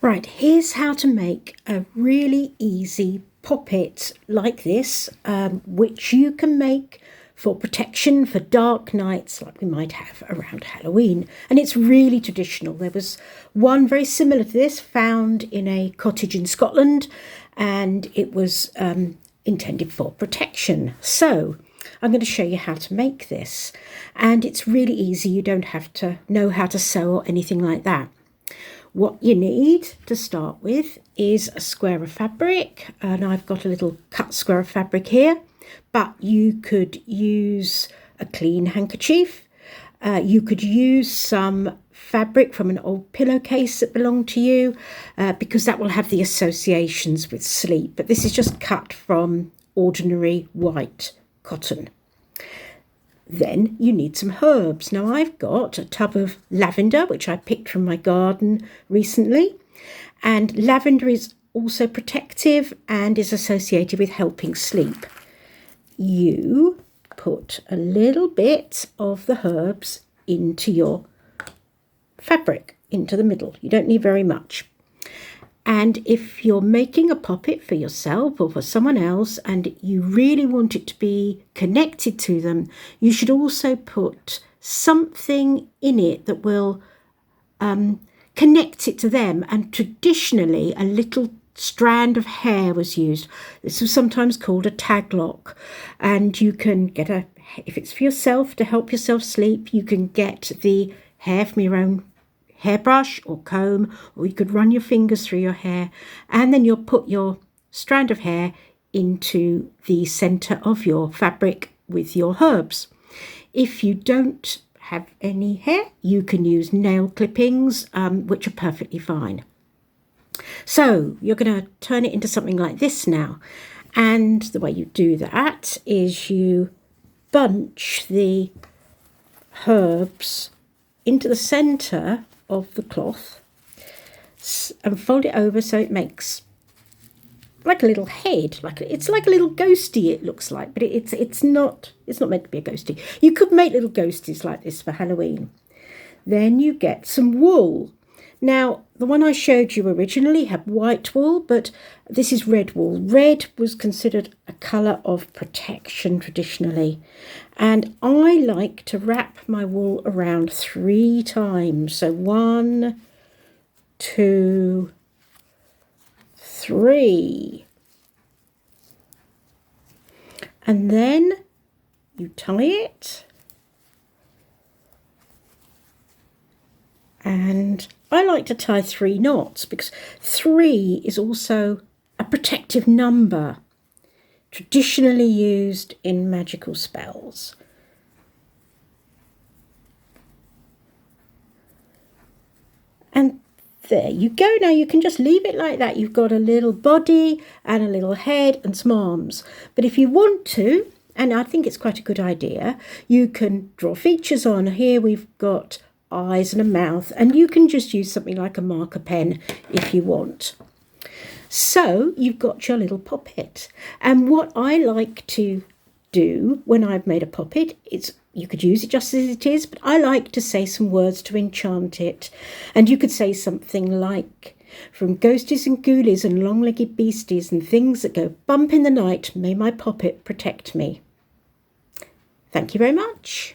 Right, here's how to make a really easy poppet like this, which you can make for protection for dark nights like we might have around Halloween. And it's really traditional. There was one very similar to this found in a cottage in Scotland, and it was intended for protection. So I'm going to show you how to make this. And it's really easy. You don't have to know how to sew or anything like that. What you need to start with is a square of fabric, and I've got a little cut square of fabric here, but you could use a clean handkerchief. You could use some fabric from an old pillowcase that belonged to you, because that will have the associations with sleep, but this is just cut from ordinary white cotton. Then you need some herbs. Now I've got a tub of lavender, which I picked from my garden recently. And lavender is also protective and is associated with helping sleep. You put a little bit of the herbs into your fabric, into the middle. You don't need very much. And if you're making a poppet for yourself or for someone else and you really want it to be connected to them, you should also put something in it that will connect it to them. And traditionally, a little strand of hair was used. This was sometimes called a taglock. And you can get if it's for yourself to help yourself sleep, you can get the hair from your own hairbrush or comb, or you could run your fingers through your hair, and then you'll put your strand of hair into the center of your fabric with your herbs. If you don't have any hair, you can use nail clippings, which are perfectly fine. So you're going to turn it into something like this now, and the way you do that is you bunch the herbs into the center of the cloth and fold it over so it makes like a little head, it's like a little ghostie, it looks like, but it's not meant to be a ghostie. You could make little ghosties like this for Halloween. Then you get some wool. Now the one I showed you originally had white wool, but this is red wool. Red was considered a colour of protection traditionally, and I like to wrap my wool around 3 times. So 1, 2, 3, and then you tie it, and I like to tie 3 knots because 3 is also a protective number, traditionally used in magical spells. And there you go. Now you can just leave it like that. You've got a little body and a little head and some arms. But if you want to, and I think it's quite a good idea, you can draw features on. Here we've got eyes and a mouth, and you can just use something like a marker pen if you want. So you've got your little poppet. And what I like to do when I've made a poppet, you could use it just as it is, but I like to say some words to enchant it. And you could say something like, from ghosties and ghoulies and long-legged beasties and things that go bump in the night, may my poppet protect me. Thank you very much.